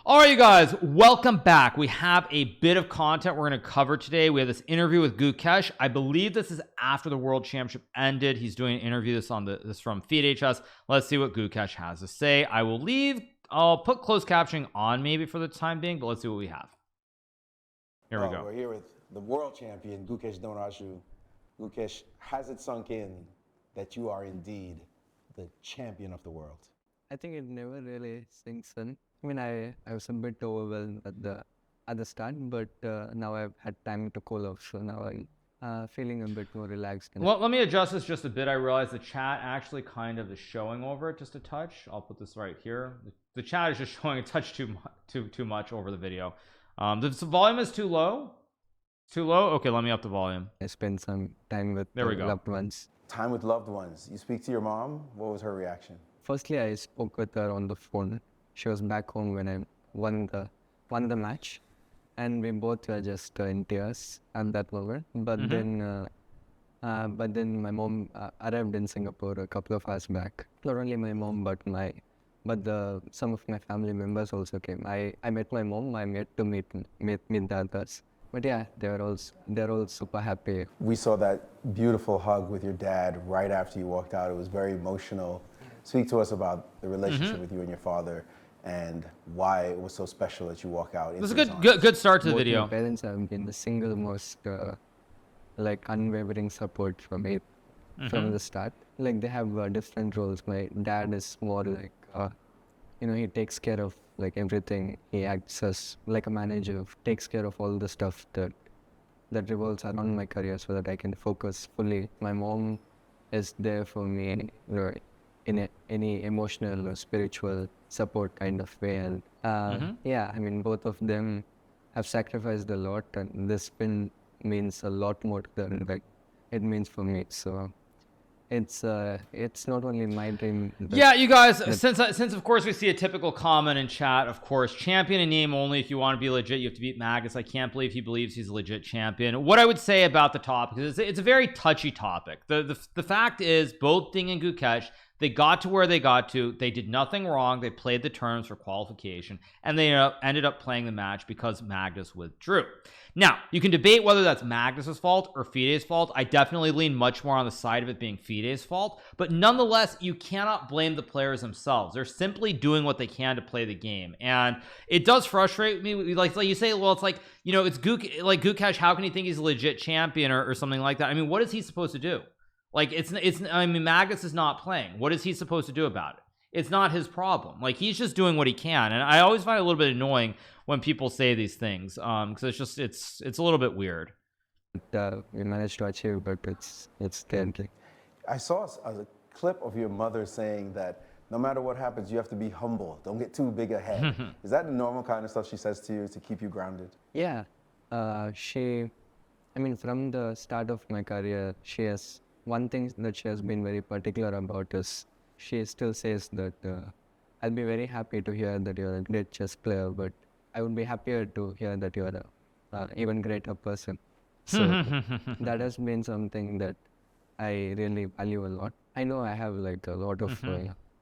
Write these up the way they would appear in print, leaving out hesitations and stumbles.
All right, you guys, welcome back. We have a bit of content we're going to cover today. We have this interview with Gukesh. I believe this is after the World Championship ended. He's doing an interview. This from FeedHS. Let's see what Gukesh has to say. I'll put closed captioning on maybe for the time being, but let's see what we have. Here we go. We're here with the world champion, Gukesh Donraju. Gukesh, has it sunk in that you are indeed the champion of the world? I think it never really sinks in. I mean, I was a bit overwhelmed at the start, but now I've had time to cool off, so now I'm feeling a bit more relaxed. Well, let me adjust this just a bit. I realize the chat actually kind of is showing over it just a touch. I'll put this right here. The chat is just showing a touch too much over the video. The volume is too low. Too low? Okay, let me up the volume. I spent some time with loved ones. Time with loved ones. You speak to your mom. What was her reaction? Firstly, I spoke with her on the phone. She was back home when I won the match, and we both were just in tears at that moment. But then my mom arrived in Singapore a couple of hours back. Not only my mom, but some of my family members also came. I met my mom. I'm yet to meet the others. But yeah, they're all super happy. We saw that beautiful hug with your dad right after you walked out. It was very emotional. Speak to us about the relationship with you and your father and why it was so special that you walk out. This is a good start to the video. My parents have been the single most unwavering support from me from the start. Like they have different roles. My dad is more like he takes care of like everything. He acts as like a manager, takes care of all the stuff that revolves around my career so that I can focus fully. My mom is there for me in any emotional or spiritual support kind of way. And yeah, I mean, both of them have sacrificed a lot, and this win means a lot more to them like it means for me. So it's not only my dream. Yeah, you guys, since of course we see a typical comment in chat, of course, champion in name only. If you want to be legit, you have to beat Magus. I can't believe he believes he's a legit champion. What I would say about the topic is it's a very touchy topic. The fact is, both Ding and Gukesh, they got to where they got to. They did nothing wrong. They played the terms for qualification, and they ended up playing the match because Magnus withdrew. Now, you can debate whether that's Magnus's fault or Fide's fault. I definitely lean much more on the side of it being Fide's fault, but nonetheless, you cannot blame the players themselves. They're simply doing what they can to play the game, and it does frustrate me. Like you say, well, it's like, it's Gukesh. How can he think he's a legit champion or something like that? I mean, what is he supposed to do? Like I mean, Magus is not playing. What is he supposed to do about it? It's not his problem. Like, he's just doing what he can. And I always find it a little bit annoying when people say these things, because it's a little bit weird. We managed to achieve, but it's deadly. I saw a clip of your mother saying that no matter what happens, you have to be humble. Don't get too big ahead. Is that the normal kind of stuff she says to you to keep you grounded? Yeah. From the start of my career, one thing that she has been very particular about is she still says that I'll be very happy to hear that you're a great chess player, but I would be happier to hear that you're an even greater person. So that has been something that I really value a lot. I know I have like a lot of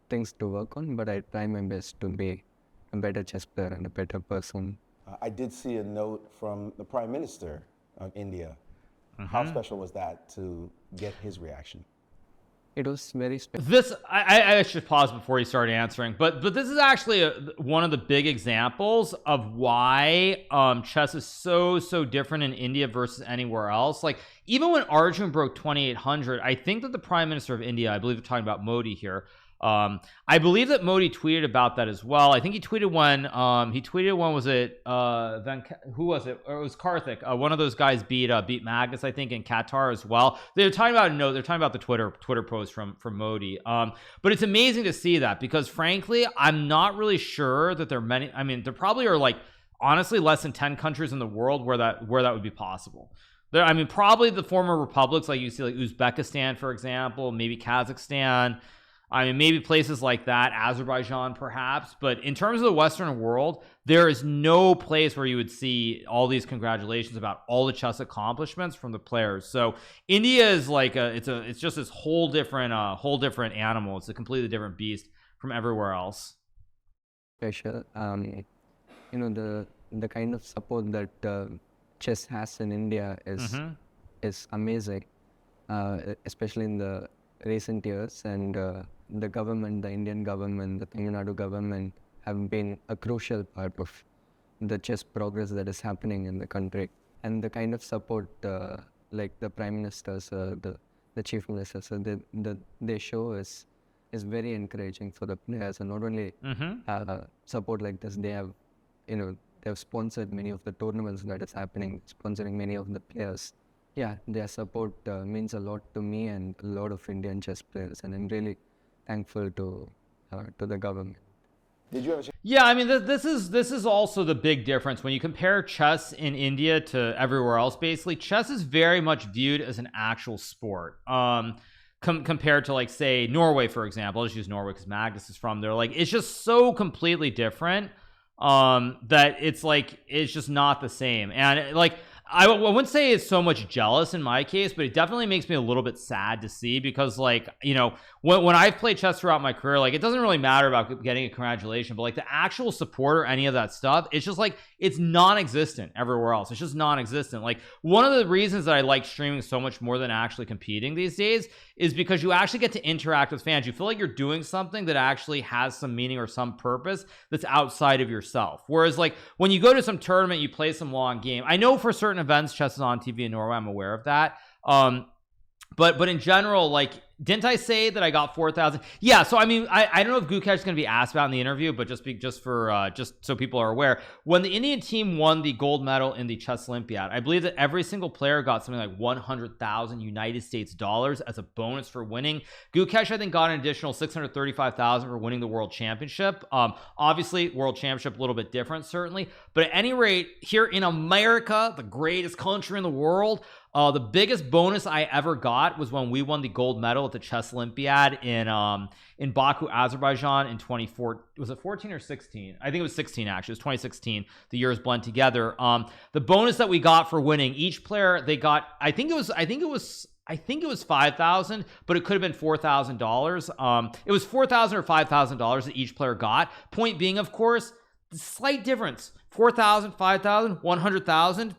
things to work on, but I try my best to be a better chess player and a better person. I did see a note from the Prime Minister of India. How special was that to get his reaction? It was very special. This I should pause before you start answering, but this is actually one of the big examples of why chess is so different in India versus anywhere else. Like, even when Arjun broke 2800, I think that the Prime Minister of India, I believe they're talking about Modi here, I believe that Modi tweeted about that as well. I think he tweeted when was it who was it? Or it was Karthik. One of those guys beat Magnus, I think, in Qatar as well. They're talking about the Twitter post from Modi. But it's amazing to see that, because frankly, I'm not really sure that there are many. I mean, there probably are, like, honestly, less than 10 countries in the world where that would be possible. There, I mean, probably the former republics, like you see, like Uzbekistan, for example, maybe Kazakhstan. I mean, maybe places like that, Azerbaijan perhaps, but in terms of the Western world, there is no place where you would see all these congratulations about all the chess accomplishments from the players. So India is like it's just this whole different animal. It's a completely different beast from everywhere else. Special. the kind of support that chess has in India is amazing, especially in the recent years. And the government, the Indian government, the Tamil Nadu government have been a crucial part of the chess progress that is happening in the country. And the kind of support like the prime ministers, the chief ministers, they show is very encouraging for the players. And not only support like this, they have sponsored many of the tournaments that is happening, sponsoring many of the players. Yeah, their support means a lot to me and a lot of Indian chess players, and I'm really thankful to the government. Did you ever? Yeah, I mean, this is also the big difference when you compare chess in India to everywhere else. Basically, chess is very much viewed as an actual sport. Compared to, like, say, Norway, for example. I'll just use Norway because Magnus is from there. Like, it's just so completely different that it's just not the same. And like, I wouldn't say it's so much jealous in my case, but it definitely makes me a little bit sad to see, because, like, when I've played chess throughout my career, like, it doesn't really matter about getting a congratulation, but like the actual support or any of that stuff, it's just like, it's non-existent everywhere else. It's just non-existent. Like, one of the reasons that I like streaming so much more than actually competing these days is because you actually get to interact with fans. You feel like you're doing something that actually has some meaning or some purpose that's outside of yourself. Whereas, like, when you go to some tournament, you play some long game. I know for certain events chess is on TV in Norway, I'm aware of that. But in general, like, didn't I say that I got 4,000? Yeah, so I mean, I don't know if Gukesh is going to be asked about in the interview, but just so people are aware, when the Indian team won the gold medal in the chess Olympiad, I believe that every single player got something like 100,000 United States dollars as a bonus for winning. Gukesh, I think, got an additional 635,000 for winning the world championship. Obviously, world championship a little bit different, certainly, but at any rate, here in America, the greatest country in the world, the biggest bonus I ever got was when we won the gold medal at the chess Olympiad in Baku, Azerbaijan in 2014. Was it 14 or 16? I think it was 16, actually. It was 2016. The years blend together. The bonus that we got for winning, each player, they got, I think it was 5,000, but it could have been $4,000. It was $4,000 or $5,000 that each player got. Point being, of course, the slight difference: 4,000, 5,000, 100,000.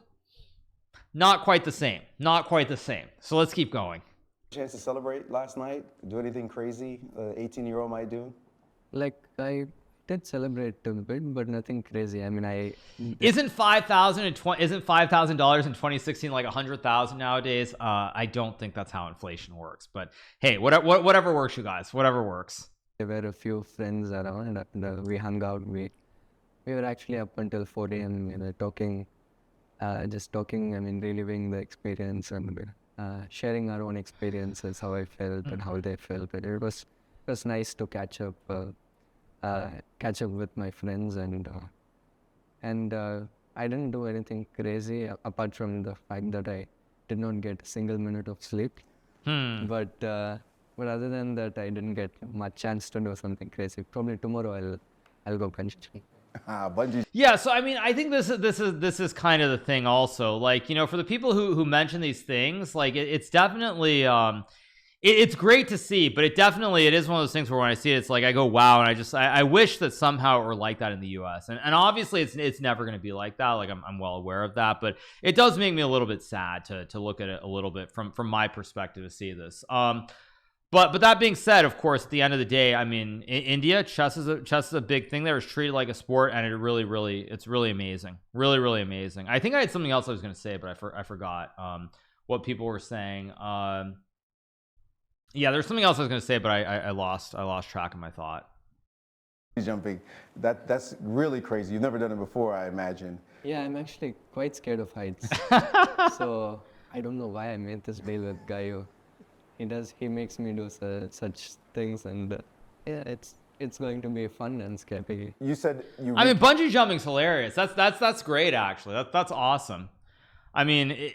Not quite the same. Not quite the same. So let's keep going. Chance to celebrate last night? Do anything crazy an 18-year-old might do? Like, I did celebrate a bit, but nothing crazy. I mean, isn't $5,000 in 2016 like 100,000 nowadays? I don't think that's how inflation works. But hey, whatever works, you guys. Whatever works. There were a few friends around, and we hung out. We were actually up until 4 a.m. Talking. Just talking, I mean, reliving the experience and sharing our own experiences, how I felt and how they felt. But it was nice to catch up with my friends, and I didn't do anything crazy apart from the fact that I did not get a single minute of sleep. But other than that, I didn't get much chance to do something crazy. Probably tomorrow I'll go bungee jumping. Yeah, so I mean, I think this is kind of the thing also, like, for the people who mention these things, like, it's definitely it's great to see, but it is one of those things where when I see it, it's like I go, wow, and I wish that somehow it were like that in the US, and obviously it's never going to be like that. Like, I'm well aware of that, but it does make me a little bit sad to look at it a little bit from my perspective to see this. But that being said, of course, at the end of the day, I mean, in India, chess is a big thing there. It's treated like a sport, and it's really amazing. Really, really amazing. I think I had something else I was going to say, but I forgot what people were saying. Yeah, there's something else I was going to say, but I lost track of my thought. Jumping, that's really crazy. You've never done it before, I imagine. Yeah, I'm actually quite scared of heights. So I don't know why I made this deal with Gaio. He makes me do such things, and yeah, it's going to be fun and scary. You said I mean, bungee jumping's hilarious. That's great, actually. That's awesome. I mean,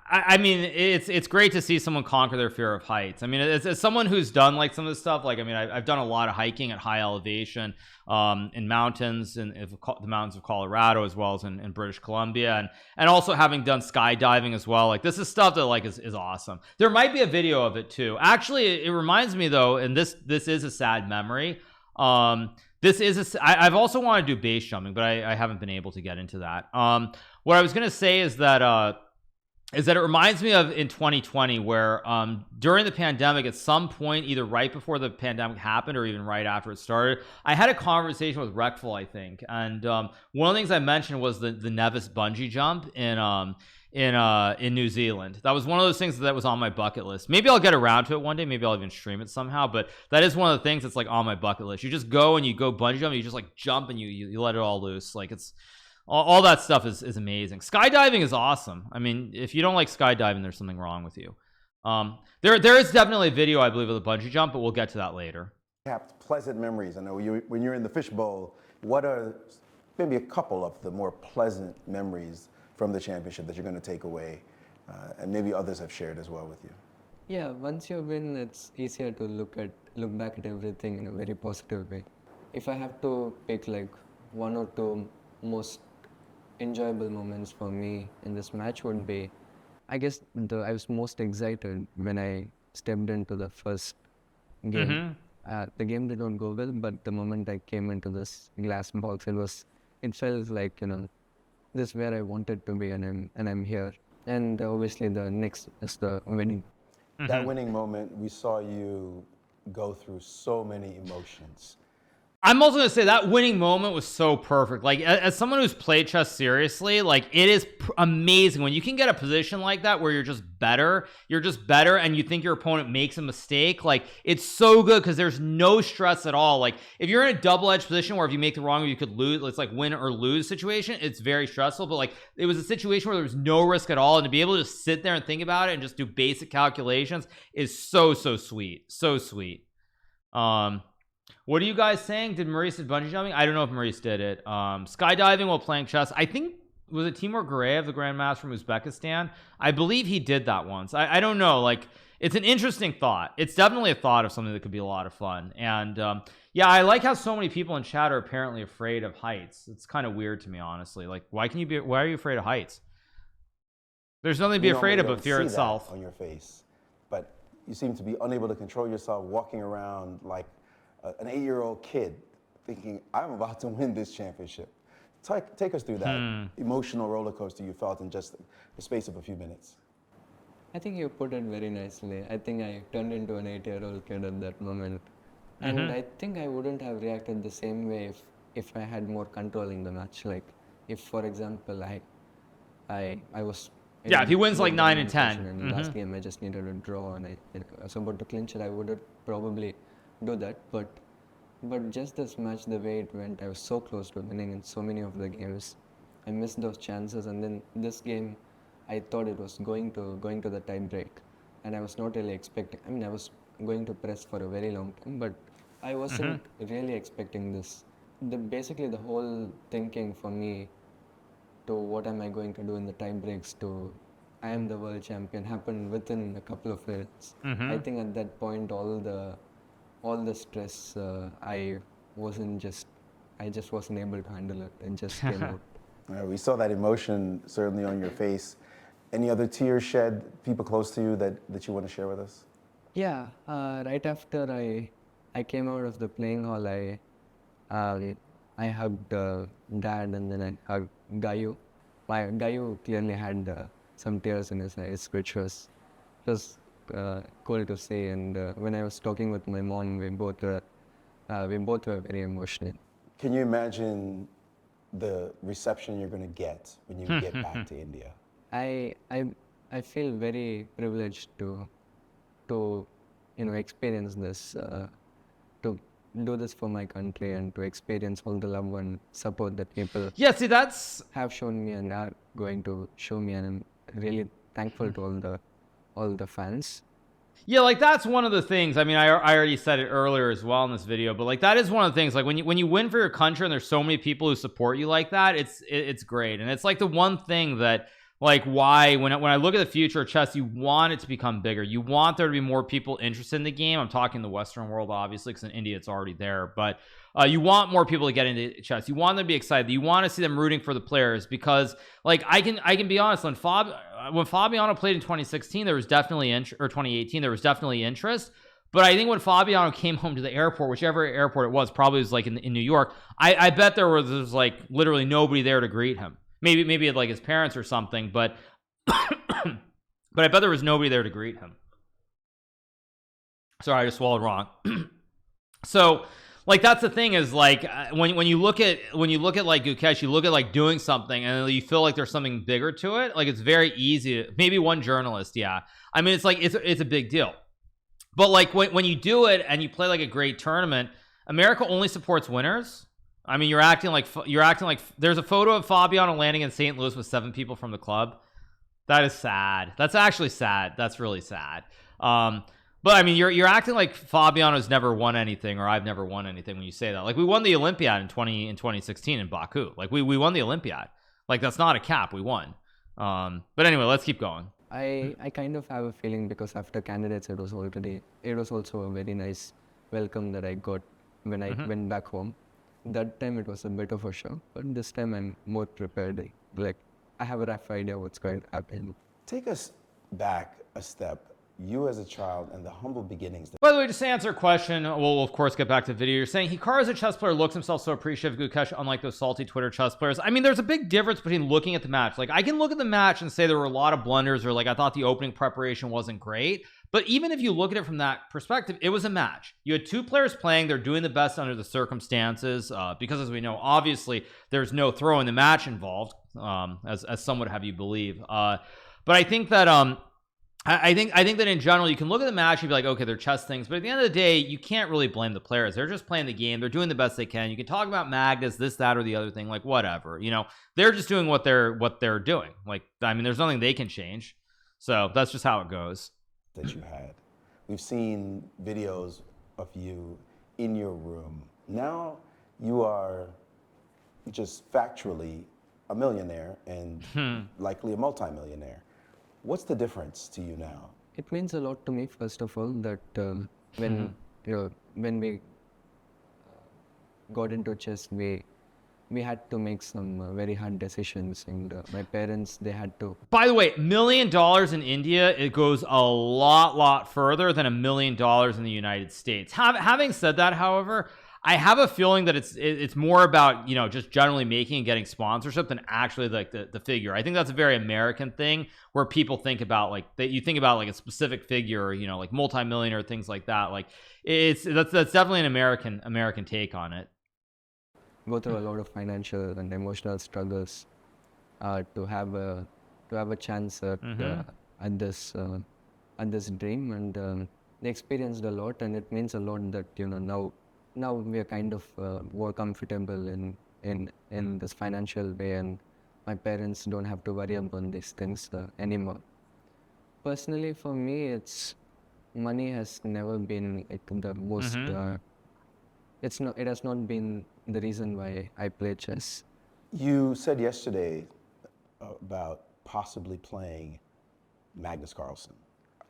I mean, it's great to see someone conquer their fear of heights. I mean, as someone who's done like some of this stuff, like, I mean, I've done a lot of hiking at high elevation, in mountains, in the mountains of Colorado, as well as in British Columbia, and also having done skydiving as well. Like, this is stuff that, like, is awesome. There might be a video of it too. Actually, it reminds me though, and this is a sad memory. this is I've also wanted to do base jumping, but I haven't been able to get into that. What I was gonna say is that it reminds me of in 2020 where during the pandemic, at some point, either right before the pandemic happened or even right after it started, I had a conversation with Reckful, I think, and one of the things I mentioned was the Nevis bungee jump in New Zealand. That was one of those things that was on my bucket list. Maybe I'll get around to it one day, maybe I'll even stream it somehow, but that is one of the things that's like on my bucket list. You just go and you go bungee jump, you just like jump and you let it all loose. Like it's all that stuff is amazing. Skydiving is awesome. I mean, if you don't like skydiving, there's something wrong with you. There is definitely a video, I believe, of the bungee jump, but we'll get to that later. Pleasant memories. I know when you're in the fishbowl, what are maybe a couple of the more pleasant memories from the championship that you're going to take away, and maybe others have shared as well with you? Yeah, once you win, it's easier to look back at everything in a very positive way. If I have to pick like one or two most enjoyable moments for me in this match would be, I guess I was most excited when I stepped into the first game. The game did not go well, but the moment I came into this glass box, it felt like, you know, this is where I wanted to be, and I'm here. And obviously the next is the winning. That winning moment, we saw you go through so many emotions. I'm also gonna say that winning moment was so perfect. Like as someone who's played chess seriously, like it is amazing when you can get a position like that where you're just better, and you think your opponent makes a mistake. Like it's so good because there's no stress at all. Like if you're in a double-edged position where if you make the wrong, you could lose. It's like win or lose situation. It's very stressful. But like it was a situation where there was no risk at all, and to be able to just sit there and think about it and just do basic calculations is so sweet, so sweet. What are you guys saying? Did Maurice did bungee jumping? I don't know if Maurice did it. Skydiving while playing chess. I think, was it Timur Gureyev, the grandmaster from Uzbekistan? I believe he did that once. I don't know. Like, it's an interesting thought. It's definitely a thought of something that could be a lot of fun. And yeah, I like how so many people in chat are apparently afraid of heights. It's kind of weird to me, honestly. Like, why are you afraid of heights? There's nothing to be afraid of but fear itself. On your face, but you seem to be unable to control yourself, walking around like an 8-year-old kid thinking, I'm about to win this championship. Take us through that emotional roller coaster you felt in just the space of a few minutes. I think you put it very nicely. I think I turned into an 8-year-old kid at that moment. And I think I wouldn't have reacted the same way if I had more control in the match. Like if, for example, I was... Yeah, if he wins like 9 and 10. In the last game, I just needed a draw, and I was about to clinch it. I would have probably do that, but just this match, the way it went, I was so close to winning in so many of the games. I missed those chances, and then this game, I thought it was going to the tie break, and I was not really expecting. I mean, I was going to press for a very long time, but I wasn't really expecting this. Basically, the whole thinking for me to what am I going to do in the tie breaks to I am the world champion happened within a couple of minutes. I think at that point, all the stress, I just wasn't able to handle it and just came out. We saw that emotion certainly on your face. Any other tears shed, people close to you that you want to share with us? Yeah, right after I came out of the playing hall, I hugged Dad, and then I hugged Gayu. Gayu clearly had some tears in his eyes, which was cool to see. And when I was talking with my mom, we both were very emotional. Can you imagine the reception you're going to get when you get back to India? I feel very privileged to experience this, to do this for my country, and to experience all the love and support that people have shown me and are going to show me, and I'm really thankful to all the fans. Yeah, like that's one of the things. I mean, I already said it earlier as well in this video, but like that is one of the things. Like when you win for your country and there's so many people who support you like that, it's great. And it's like the one thing that, like, why when I look at the future of chess, you want it to become bigger. You want there to be more people interested in the game. I'm talking the Western world, obviously, because in India it's already there, but you want more people to get into chess. You want them to be excited. You want to see them rooting for the players, because like I can be honest, when Fabiano played in 2016, there was definitely or 2018, there was definitely interest. But I think when Fabiano came home to the airport, whichever airport it was, probably was like in New York, I bet there was like literally nobody there to greet him. Maybe like his parents or something, but but I bet there was nobody there to greet him. Sorry, I just swallowed wrong. So like that's the thing is like when you look at like Gukesh, you look at like doing something and you feel like there's something bigger to it. Like it's very easy. Maybe one journalist, yeah. I mean, it's like it's a big deal. But like when you do it and you play like a great tournament, America only supports winners. I mean, you're acting like there's a photo of Fabiano landing in St. Louis with 7 people from the club. That is sad. That's actually sad. That's really sad. But I mean, you're acting like Fabiano's never won anything, or I've never won anything when you say that. Like we won the Olympiad in 2016 in Baku. Like we won the Olympiad. Like that's not a cap. We won. But anyway, let's keep going. I kind of have a feeling because after candidates it was also a very nice welcome that I got when I went back home. That time it was a bit of a shock, but this time I'm more prepared. Like I have a rough idea what's going to happen. Take us back a step. You as a child and the humble beginnings. By the way, just to answer a question, we'll of course get back to the video. You're saying Hikaru as a chess player looks himself so appreciative of Gukesh, unlike those salty Twitter chess players. I mean, there's a big difference between looking at the match. Like I can look at the match and say there were a lot of blunders, or like I thought the opening preparation wasn't great. But even if you look at it from that perspective, it was a match. You had 2 players playing. They're doing the best under the circumstances, because as we know, obviously there's no throw in the match involved, as some would have you believe. But I think that I think that in general you can look at the match and be like, okay, they're chess things, but at the end of the day you can't really blame the players. They're just playing the game. They're doing the best they can. You can talk about Magnus, this, that, or the other thing, like whatever, you know, they're just doing what they're doing. Like I mean, there's nothing they can change, so that's just how it goes. That you had, we've seen videos of you in your room. Now you are just factually a millionaire and likely a multimillionaire. What's the difference to you now? It means a lot to me, first of all, that when we got into chess, we had to make some very hard decisions, and my parents, they had to. By the way, $1 million in India, it goes a lot further than $1 million in the United States. Having said that, however, I have a feeling that it's more about, you know, just generally making and getting sponsorship than actually like the figure. I think that's a very American thing where people think about like that. You think about like a specific figure, or, you know, like multi-millionaire, things like that. Like that's definitely an American take on it. Go through a lot of financial and emotional struggles to have a chance at this dream, and they experienced a lot, and it means a lot that, you know, now we are kind of more comfortable in this financial way, and my parents don't have to worry about these things anymore. Personally, for me, money has never been like the most. It has not been the reason why I play chess. You said yesterday about possibly playing Magnus Carlsen.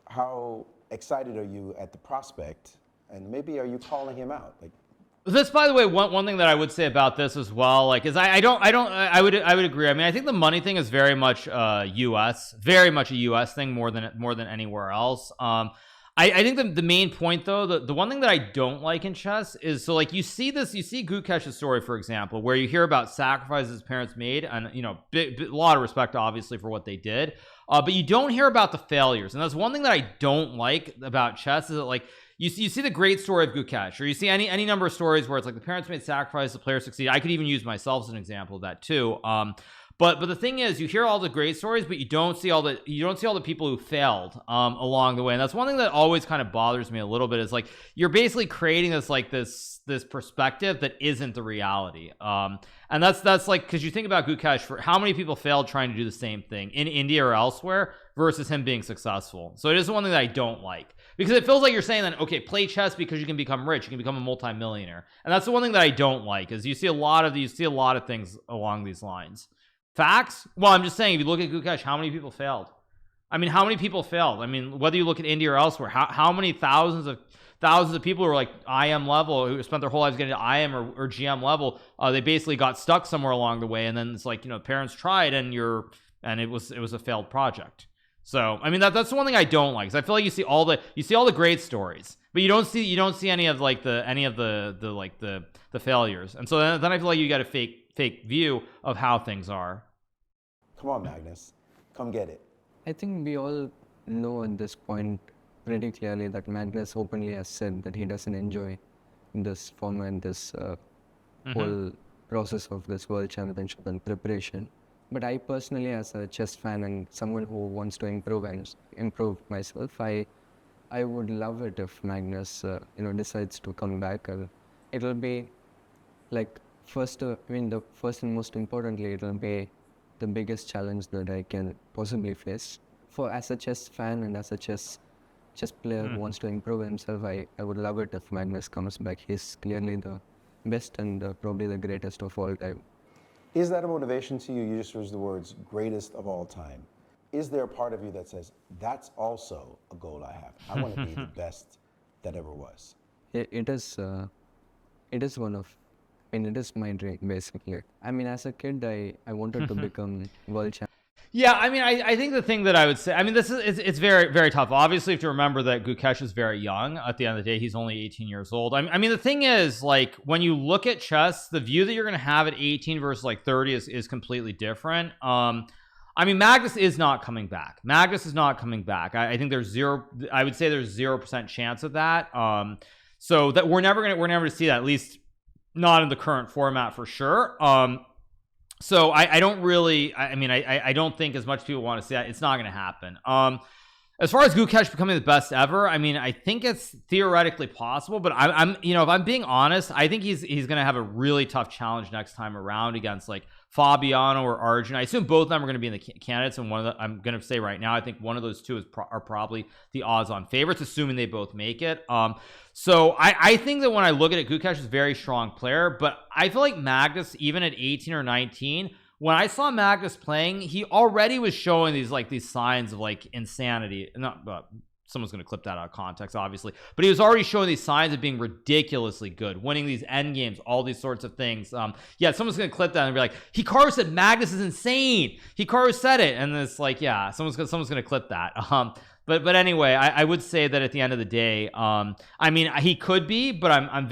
How excited are you at the prospect? And maybe are you calling him out? Like this, by the way, one thing that I would say about this as well, like, is I would agree. I mean, I think the money thing is very much US, very much a US thing more than anywhere else. I think the main point though, the one thing that I don't like in chess is, so like you see Gukesh's story, for example, where you hear about sacrifices his parents made, and you know, a lot of respect obviously for what they did, but you don't hear about the failures. And that's one thing that I don't like about chess, is that like you see the great story of Gukesh, or you see any number of stories where it's like the parents made sacrifices, the player succeeded. I could even use myself as an example of that too. But the thing is, you hear all the great stories, but you don't see all the people who failed along the way. And that's one thing that always kind of bothers me a little bit, is like you're basically creating this perspective that isn't the reality. And that's like, because you think about Gukesh, for how many people failed trying to do the same thing in India or elsewhere versus him being successful. So it is one thing that I don't like, because it feels like you're saying that, okay, play chess because you can become rich, you can become a multimillionaire. And that's the one thing that I don't like, is you see a lot of things along these lines. Facts? Well, I'm just saying, if you look at Gukesh, how many people failed? I mean, how many people failed? I mean, whether you look at India or elsewhere, how many thousands of people who are like IM level, who spent their whole lives getting to IM or GM level, they basically got stuck somewhere along the way, and then it's like, you know, parents tried and it was a failed project. So I mean, that's the one thing I don't like, is I feel like you see all the great stories, but you don't see any of like the failures, and so then I feel like you got a fake view of how things are. Come on, Magnus, come get it. I think we all know at this point pretty clearly that Magnus openly has said that he doesn't enjoy this format, this whole process of this world championship and preparation. But I personally, as a chess fan and someone who wants to improve myself, I would love it if Magnus, decides to come back. It'll be like the first and most importantly, it'll be the biggest challenge that I can possibly face. As a chess fan and as a chess player who wants to improve himself, I would love it if Magnus comes back. He's clearly the best and probably the greatest of all time. Is that a motivation to you? You just used the words greatest of all time. Is there a part of you that says, that's also a goal I have? I want to be the best that ever was. It is my dream, basically. I mean, as a kid, I wanted to become world champion. Yeah, I mean, I think the thing that I would say, I mean, it's very, very tough. Obviously, you have to remember that Gukesh is very young. At the end of the day, he's only 18 years old. I mean, the thing is, like, when you look at chess, the view that you're going to have at 18 versus like 30 is completely different. I mean, Magnus is not coming back. I think I would say there's 0% chance of that. So that we're never going to see that, at least not in the current format for sure. So I don't really, I don't think as much people want to see that. It's not going to happen. As far as Gukesh becoming the best ever, I mean, I think it's theoretically possible, but I'm if I'm being honest, I think he's going to have a really tough challenge next time around against like Fabiano or Arjun. I assume both of them are going to be in the candidates, and I'm going to say right now, I think one of those two are probably the odds-on favorites, assuming they both make it. So I think that when I look at it, Gukesh is a very strong player, but I feel like Magnus, even at 18 or 19, when I saw Magnus playing, he already was showing these signs of like insanity. Someone's going to clip that out of context, obviously, but he was already showing these signs of being ridiculously good, winning these end games, all these sorts of things. Yeah, someone's going to clip that and be like, Hikaru said Magnus is insane. Hikaru said it, and it's like, yeah, someone's going to clip that. But anyway, I would say that at the end of the day, I mean, he could be, but I'm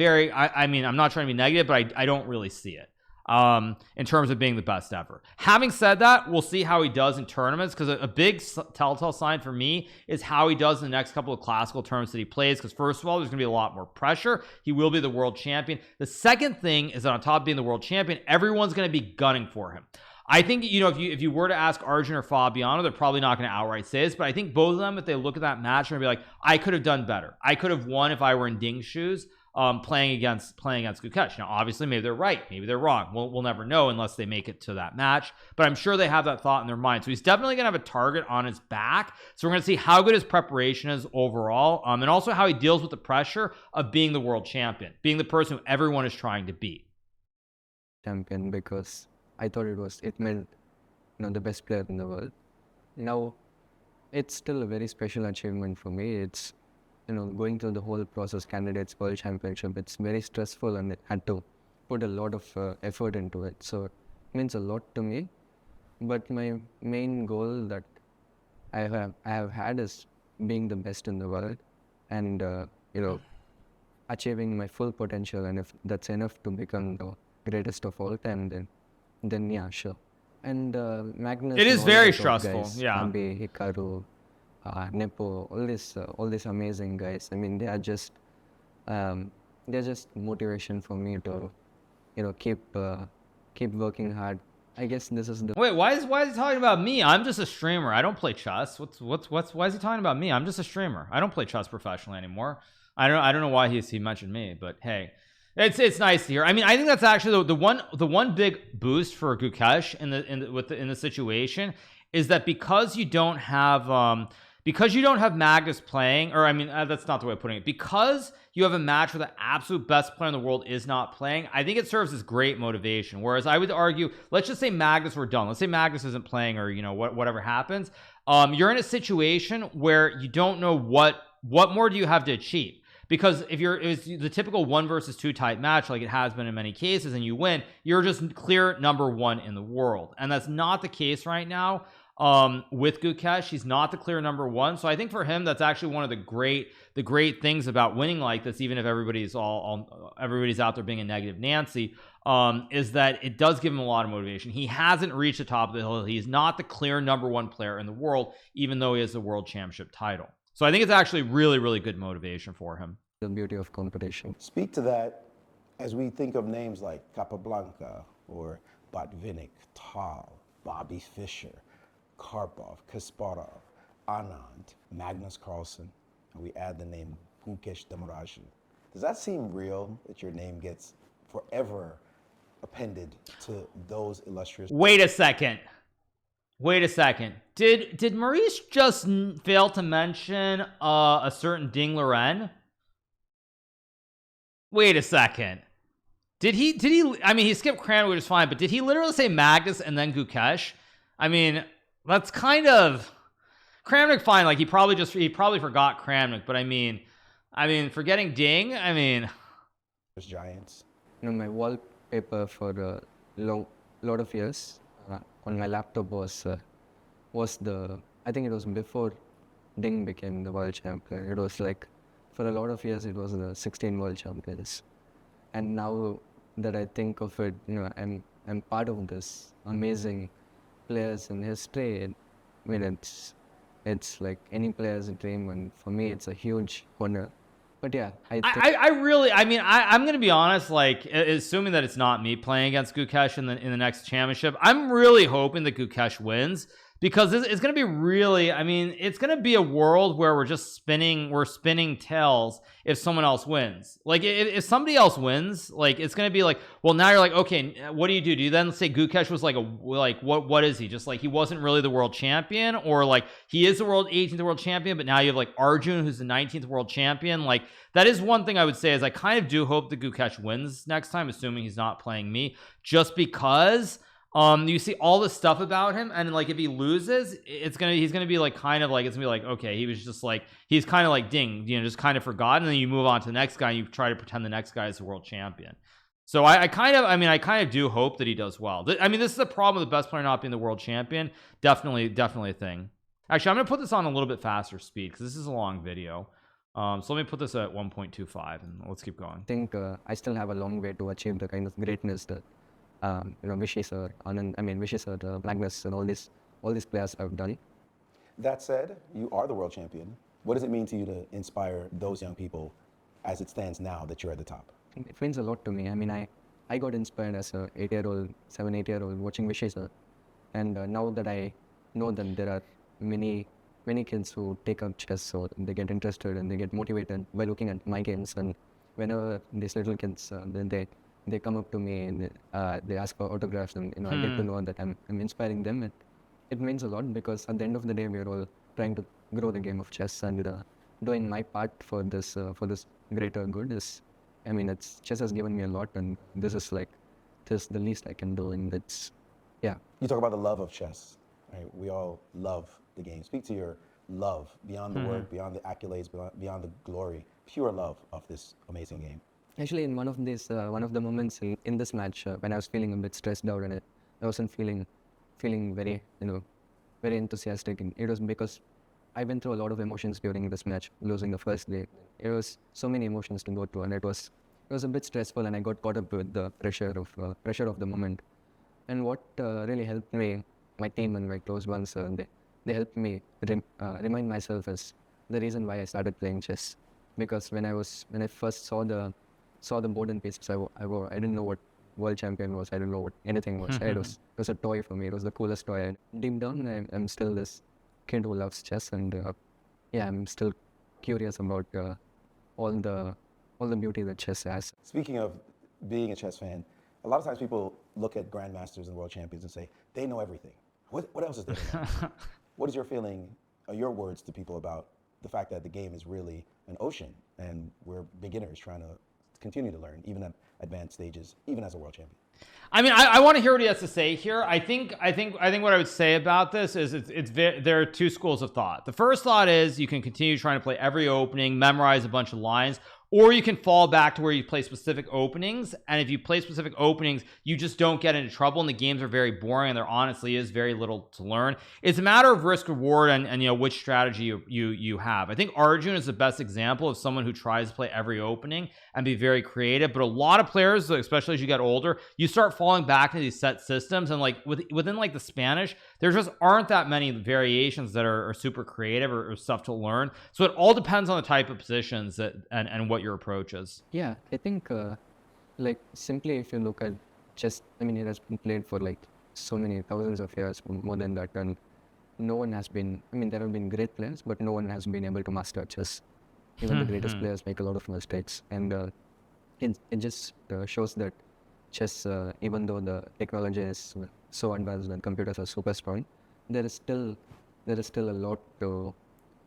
not trying to be negative, but I don't really see it in terms of being the best ever. Having said that, we'll see how he does in tournaments, because a big telltale sign for me is how he does in the next couple of classical tournaments that he plays, because first of all, there's going to be a lot more pressure. He will be the world champion. The second thing is that on top of being the world champion, everyone's going to be gunning for him. I think, if you were to ask Arjun or Fabiano, they're probably not going to outright say this, but I think both of them, if they look at that match, are going to be like, I could have done better. I could have won if I were in Ding's shoes. Playing against Gukesh. Now, obviously, maybe they're right, maybe they're wrong. We'll never know unless they make it to that match. But I'm sure they have that thought in their mind. So he's definitely gonna have a target on his back. So we're gonna see how good his preparation is overall, and also how he deals with the pressure of being the world champion, being the person who everyone is trying to beat. Champion, because I thought it meant the best player in the world. Now, it's still a very special achievement for me. It's going through the whole process, candidates world championship, it's very stressful, and it had to put a lot of effort into it. So it means a lot to me. But my main goal that I have had is being the best in the world, and achieving my full potential. And if that's enough to become the greatest of all time, then yeah, sure. And Magnus, it is very stressful. Guys, yeah. Kambi, Hikaru, Nepo, all these amazing guys. I mean, they're just motivation for me to, keep working hard. I guess this is the. Wait, why is he talking about me? I'm just a streamer. I don't play chess. Why is he talking about me? I'm just a streamer. I don't play chess professionally anymore. I don't know why he mentioned me, but hey, it's nice to hear. I mean, I think that's actually the one big boost for Gukesh in the situation is that because you don't have Magnus playing, or I mean, that's not the way of putting it. Because you have a match where the absolute best player in the world is not playing, I think it serves as great motivation. Whereas I would argue, let's just say Magnus were done. Let's say Magnus isn't playing, or whatever happens. You're in a situation where you don't know what more do you have to achieve. Because if it's the typical 1 versus 2 type match, like it has been in many cases, and you win, you're just clear number 1 in the world, and that's not the case right now. with Gukesh. He's not the clear number one, so I think for him that's actually one of the great things about winning like this, even if everybody's everybody's out there being a negative Nancy, is that it does give him a lot of motivation. He hasn't reached the top of the hill. He's not the clear number one player in the world, even though he has the world championship title. So I think it's actually really good motivation for him. The beauty of competition. Speak to that as we think of names like Capablanca or Botvinnik, Tal, Bobby Fischer, Karpov, Kasparov, Anand, Magnus Carlsen, and we add the name Gukesh Demarajan. Does that seem real that your name gets forever appended to those illustrious? Wait a second. Did Maurice just fail to mention a certain Ding Liren? Wait a second. Did he I mean, he skipped Kramnik, which is fine, but did he literally say Magnus and then Gukesh? I mean, that's kind of Kramnik, fine, like he probably forgot Kramnik, but I mean forgetting Ding, I mean, There's giants. You know, my wallpaper for a lot of years on my laptop was the, I think it was before Ding became the world champion. It was like, for a lot of years, it was the 16 world champions. And now that I think of it, you know, I'm part of this amazing players in history. I mean, it's like any player's dream, and for me, it's a huge honor. But yeah, I'm gonna be honest, like, assuming that it's not me playing against Gukesh in the next championship, I'm really hoping that Gukesh wins, because it's gonna be really, I mean, it's gonna be a world where we're spinning tails if someone else wins. Like, if somebody else wins, like, it's gonna be like, well, now you're like, okay, what do you do? Do you then say Gukesh was like what is he? Just like, he wasn't really the world champion, or like he is the 18th world champion, but now you have like Arjun, who's the 19th world champion. Like, that is one thing I would say, is I kind of do hope that Gukesh wins next time, assuming he's not playing me, just because you see all this stuff about him, and like, if he loses, he's gonna be like, kind of like, it's gonna be like, okay, he was just like, he's kind of like Ding, you know, just kind of forgotten, and then you move on to the next guy and you try to pretend the next guy is the world champion. So I kind of do hope that he does well. I mean, this is the problem with the best player not being the world champion. Definitely a thing. Actually, I'm gonna put this on a little bit faster speed, because this is a long video. So let me put this at 1.25 and let's keep going. I think I still have a long way to achieve the kind of greatness that you know, Vishy sir, Vishy sir, Magnus, and all these players have done. That said, you are the world champion. What does it mean to you to inspire those young people as it stands now that you're at the top? It means a lot to me. I mean, I got inspired as a 7-8-year-old watching Vishy sir, and now that I know that there are many kids who take up chess, so they get interested and they get motivated by looking at my games. And whenever these little kids, then they come up to me and they ask for autographs, and you know, I get to know that I'm inspiring them. It means a lot, because at the end of the day, we're all trying to grow the game of chess, and doing my part for this greater good is, I mean, chess has given me a lot, and this is the least I can do, and it's, yeah. You talk about the love of chess, right? We all love the game. Speak to your love beyond the work, beyond the accolades, beyond the glory, pure love of this amazing game. Actually, in one of the moments in this match, when I was feeling a bit stressed out, and I wasn't feeling very, you know, very enthusiastic, and it was because I went through a lot of emotions during this match, losing the first day. It was so many emotions to go through, and it was a bit stressful, and I got caught up with the pressure of the moment. And what really helped me, my team and my close ones, they helped me remind myself as the reason why I started playing chess. Because when I first saw the board and pieces I didn't know what world champion was. I didn't know what anything was. It was a toy for me. It was the coolest toy. And deep down, I'm still this kid who loves chess, and I'm still curious about all the beauty that chess has. Speaking of being a chess fan, a lot of times people look at grandmasters and world champions and say they know everything. What else is there to know? What is your feeling, or your words to people about the fact that the game is really an ocean, and we're beginners trying to continue to learn, even at advanced stages, even as a world champion? I mean, I want to hear what he has to say here. I think what I would say about this is there are two schools of thought. The first thought is you can continue trying to play every opening, memorize a bunch of lines, or you can fall back to where you play specific openings, and if you play specific openings you just don't get into trouble and the games are very boring and there honestly is very little to learn. It's a matter of risk reward and you know which strategy you have. I think Arjun is the best example of someone who tries to play every opening and be very creative, but a lot of players, especially as you get older, you start falling back into these set systems, and like within like the Spanish, there just aren't that many variations that are super creative or stuff to learn. So it all depends on the type of positions that and what your approach is. Yeah, I think like simply if you look at chess, I mean, it has been played for like so many thousands of years, more than that, and no one has been, I mean, there have been great players, but no one has been able to master chess. Even the greatest players make a lot of mistakes, and it just shows that chess, even though the technology is so advanced and computers are super strong, there is still a lot to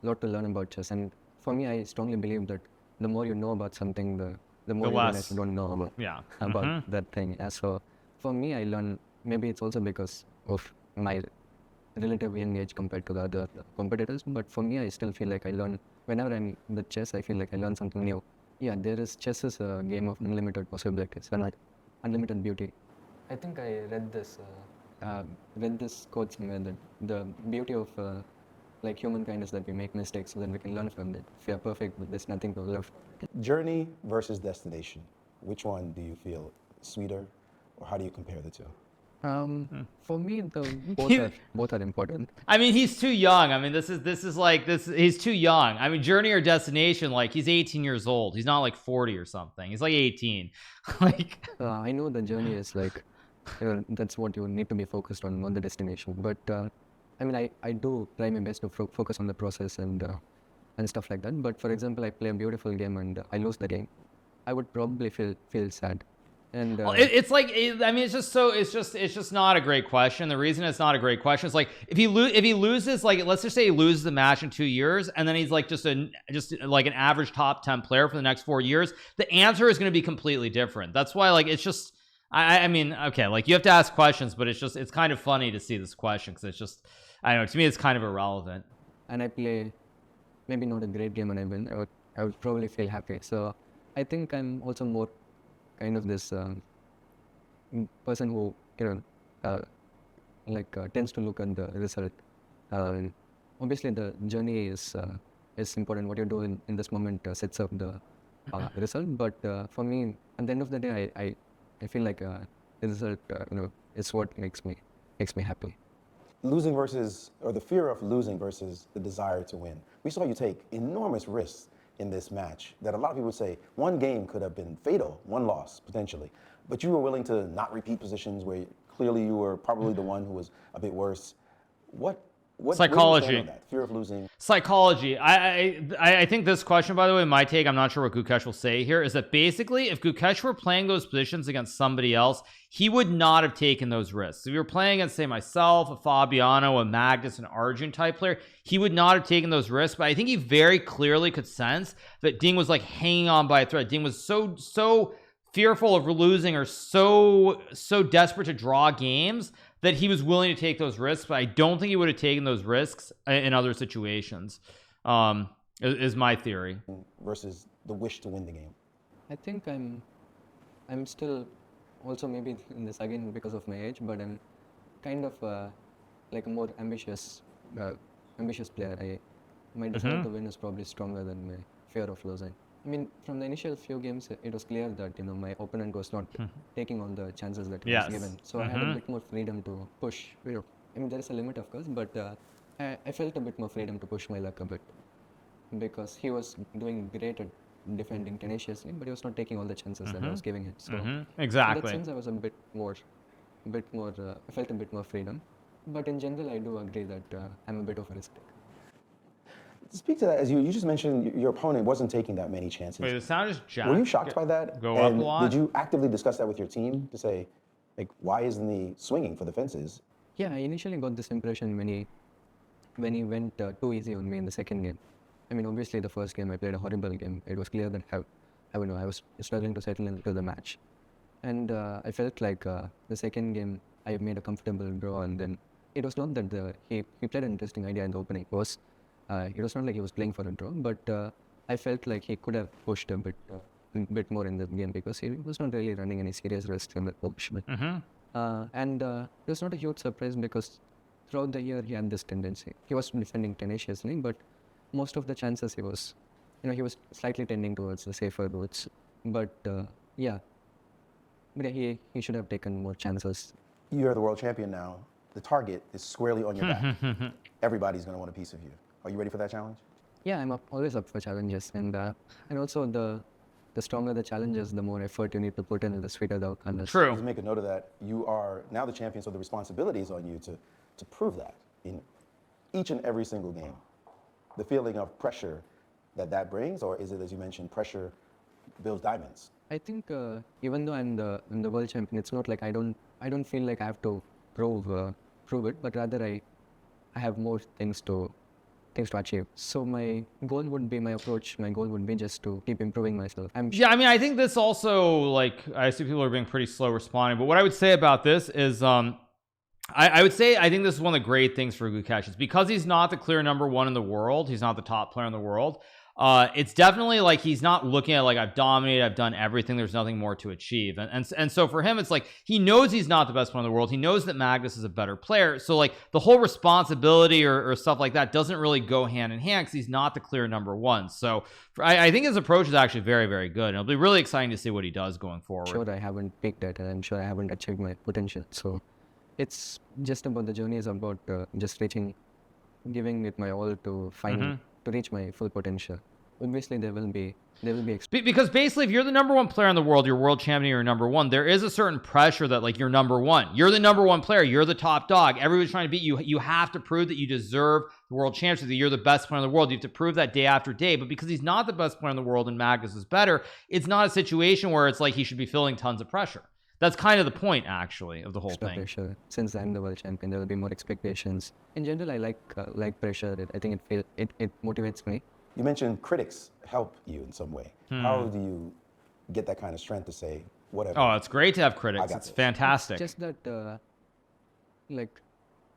learn about chess. And for me, I strongly believe that the more you know about something, the more you realize you don't know about about that thing. And so for me, I learn, maybe it's also because of my relative young age compared to the other competitors, but for me, I still feel like I learn whenever I'm with chess. I feel like I learn something new. Yeah, chess is a game of unlimited possibilities and unlimited beauty. I think I read this quote somewhere that the beauty of like humankind is that we make mistakes so that we can learn from it. If we are perfect, there's nothing to learn from. Journey versus destination. Which one do you feel sweeter, or how do you compare the two? For me, both are important. I mean, he's too young. I mean, this is like this. He's too young. I mean, journey or destination, like he's 18 years old. He's not like 40 or something. He's like 18. Like I know the journey is like, that's what you need to be focused on, not the destination. But I mean, I do try my best to focus on the process and stuff like that. But for example, I play a beautiful game and I lose the game, I would probably feel sad. And well, it's like I mean, it's just not a great question. The reason it's not a great question is like if he loses, like let's just say he loses the match in 2 years, and then he's like just like an average top 10 player for the next 4 years, the answer is going to be completely different. That's why like it's just I mean, okay, like you have to ask questions, but it's kind of funny to see this question because it's just, I don't know, to me it's kind of irrelevant. And I play maybe not a great game and I win, I would probably feel happy. So I think I'm also more kind of this person who tends to look at the result. Obviously, the journey is important. What you do in this moment sets up the result. But for me, at the end of the day, I feel like the result is what makes me happy. Losing versus, or the fear of losing versus the desire to win. We saw you take enormous risks in this match that a lot of people would say one game could have been fatal, one loss potentially, but you were willing to not repeat positions where clearly you were probably the one who was a bit worse. What psychology? On that? Fear of losing. Psychology. I think this question, by the way, my take, I'm not sure what Gukesh will say here, is that basically if Gukesh were playing those positions against somebody else, he would not have taken those risks. If you were playing against, say, myself, a Fabiano, a Magnus, an Arjun type player, he would not have taken those risks. But I think he very clearly could sense that Ding was like hanging on by a thread. Ding was so fearful of losing or so desperate to draw games that he was willing to take those risks, but I don't think he would have taken those risks in other situations, is my theory. Versus the wish to win the game. I think I'm still also maybe in this again because of my age, but I'm kind of like a more ambitious player. My desire to win is probably stronger than my fear of losing. I mean, from the initial few games, it was clear that my opponent was not taking all the chances that he was given. So I had a bit more freedom to push. I mean, there is a limit, of course, but I felt a bit more freedom to push my luck a bit because he was doing great at defending tenaciously, but he was not taking all the chances that I was giving him. So exactly. In that sense, I was a bit more. I felt a bit more freedom, but in general, I do agree that I'm a bit of a risk taker. Speak to that, as you just mentioned, your opponent wasn't taking that many chances. Wait, the sound is jacked. Were you shocked by that? Go up a lot? Did you actively discuss that with your team to say, like, why isn't he swinging for the fences? Yeah, I initially got this impression when he went too easy on me in the second game. I mean, obviously the first game I played a horrible game. It was clear that I was struggling to settle into the match, and I felt like the second game I made a comfortable draw, and then it was not that he played an interesting idea in the opening. It was not like he was playing for a draw, but I felt like he could have pushed a bit more in the game because he was not really running any serious risks in the push. And it was not a huge surprise because throughout the year he had this tendency. He was defending tenaciously, but most of the chances he was slightly tending towards the safer routes. But he should have taken more chances. You're the world champion now. The target is squarely on your back. Everybody's going to want a piece of you. Are you ready for that challenge? Yeah, I'm always up for challenges, and also the stronger the challenges, the more effort you need to put in, and the sweeter the outcome is. True. Just make a note of that. You are now the champion, so the responsibility is on you to prove that in each and every single game. The feeling of pressure that brings, or is it, as you mentioned, pressure builds diamonds? I think even though I'm the world champion, it's not like I don't feel like I have to prove it, but rather I have more things to achieve. So my goal would be, my approach, my goal would be just to keep improving myself. Yeah, I mean, I think this also, like, I see people are being pretty slow responding, but what I would say about this is I would say I think this is one of the great things for Gukesh. It's because he's not the clear number one in the world, he's not the top player in the world. It's definitely like he's not looking at like, I've dominated, I've done everything, there's nothing more to achieve, and so for him it's like he knows he's not the best player in the world, he knows that Magnus is a better player, so like the whole responsibility or stuff like that doesn't really go hand in hand because he's not the clear number one. So I think his approach is actually very, very good, and it'll be really exciting to see what he does going forward. Sure, I haven't picked it, and I'm sure I haven't achieved my potential, so it's just about the journey, is about just giving it my all to to reach my full potential. Obviously there will be because basically if you're the number one player in the world, you're world champion, you're number one, there is a certain pressure that like you're number one, you're the number one player, you're the top dog, everybody's trying to beat you. You have to prove that you deserve the world championship, that you're the best player in the world. You have to prove that day after day. But because he's not the best player in the world and Magnus is better, it's not a situation where it's like he should be feeling tons of pressure. That's kind of the point, actually, of the whole thing. Pressure. Since I'm the world champion, there will be more expectations. In general, I like pressure. I think it motivates me. You mentioned critics help you in some way. How do you get that kind of strength to say whatever? Oh, it's great to have critics. It's fantastic. It's just that, like,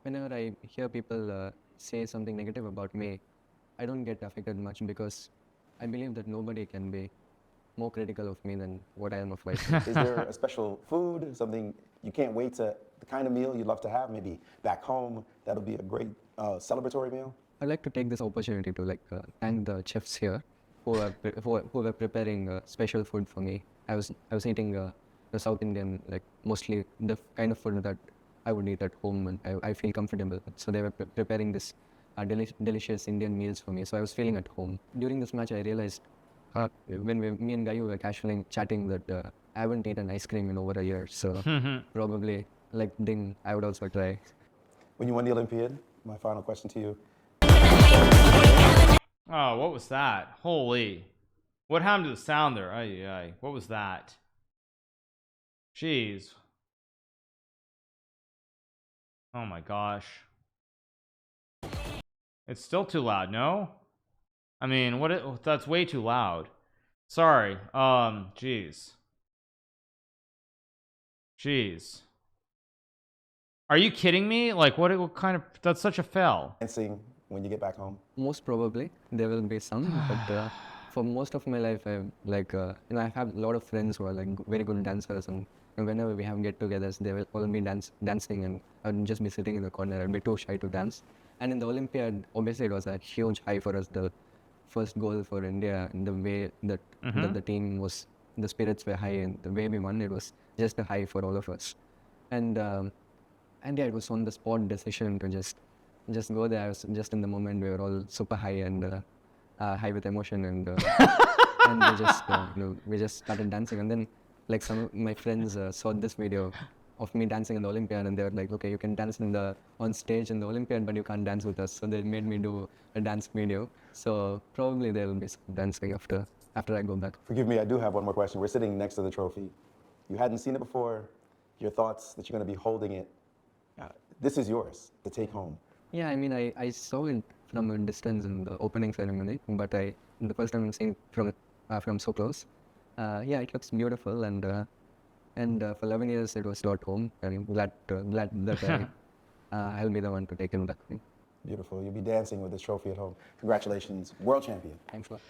whenever I hear people say something negative about me, I don't get affected much because I believe that nobody can be more critical of me than what I am of myself. Is there a special food, something you can't wait to, the kind of meal you'd love to have, maybe back home, that'll be a great celebratory meal? I'd like to take this opportunity to thank the chefs here who were preparing special food for me. I was eating the South Indian, like mostly the kind of food that I would eat at home, and I feel comfortable. So they were preparing this delicious Indian meals for me. So I was feeling at home. During this match, I realized when me and Gayu were casually chatting that I haven't eaten ice cream in over a year. So probably I would also try. When you won the Olympiad, my final question to you. Oh, what was that? Holy. What happened to the sound there? Ay. What was that? Jeez. Oh my gosh. It's still too loud, no? I mean, that's way too loud. Sorry. Jeez. Are you kidding me? Like, what kind of, that's such a fail. Dancing when you get back home? Most probably there will be some, but for most of my life, I have a lot of friends who are like very good dancers, and whenever we have get-togethers, they will all be dancing, and I would just be sitting in the corner. I'd be too shy to dance. And in the Olympiad, obviously it was a huge high for us. The first goal for India, and the way that the team was, the spirits were high, and the way we won, it was just a high for all of us. And yeah, it was on the spot decision to just go there. I was just in the moment. We were all super high and high with emotion, and and we just started dancing. And then like some of my friends saw this video of me dancing in the Olympiad, and they were like, okay, you can dance on stage in the Olympiad, but you can't dance with us. So they made me do a dance video. So probably there will be some dancing after I go back. Forgive me, I do have one more question. We're sitting next to the trophy. You hadn't seen it before. Your thoughts that you're going to be holding it. This is yours to take home. Yeah, I mean, I saw it from a distance in the opening ceremony, but the first time I'm seeing it from so close. Yeah, it looks beautiful, and for 11 years it was at home. I'm glad that I'll be the one to take it back. Beautiful. You'll be dancing with this trophy at home. Congratulations, world champion. Thanks a lot.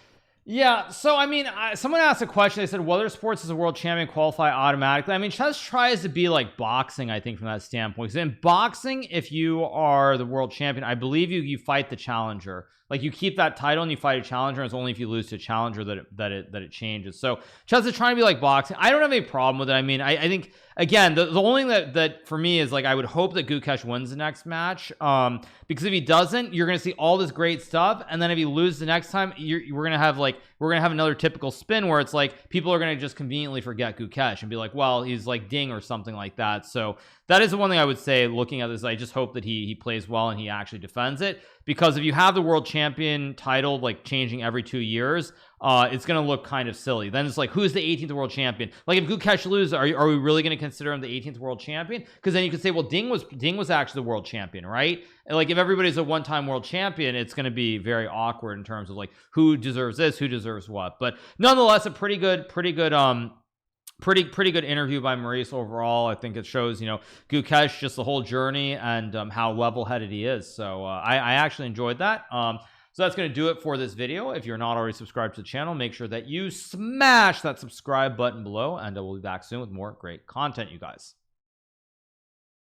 Yeah, so I mean, someone asked a question. They said whether sports as a world champion qualify automatically. I mean, chess tries to be like boxing, I think, from that standpoint. Because in boxing, if you are the world champion, I believe you fight the challenger. Like you keep that title and you fight a challenger. And it's only if you lose to a challenger that it changes. So chess is trying to be like boxing. I don't have any problem with it. I mean, I think again, the only thing that for me is like I would hope that Gukesh wins the next match. Because if he doesn't, you're gonna see all this great stuff, and then if he loses the next time, we're gonna have another typical spin where it's like people are gonna just conveniently forget Gukesh and be like, well, he's like ding or something like that. So that is the one thing I would say looking at this. I just hope that he plays well and he actually defends it, because if you have the world champion title like changing every 2 years, it's gonna look kind of silly. Then it's like, who's the 18th world champion? Like if Gukesh loses, are we really gonna consider him the 18th world champion? Because then you could say, well, Ding was actually the world champion, right? And like if everybody's a one-time world champion, it's going to be very awkward in terms of like who deserves this, who deserves what. But nonetheless, a pretty good interview by Maurice overall. I think it shows, Gukesh, just the whole journey and how level-headed he is. So I actually enjoyed that. So that's going to do it for this video. If you're not already subscribed to the channel, make sure that you smash that subscribe button below, and we'll be back soon with more great content, you guys.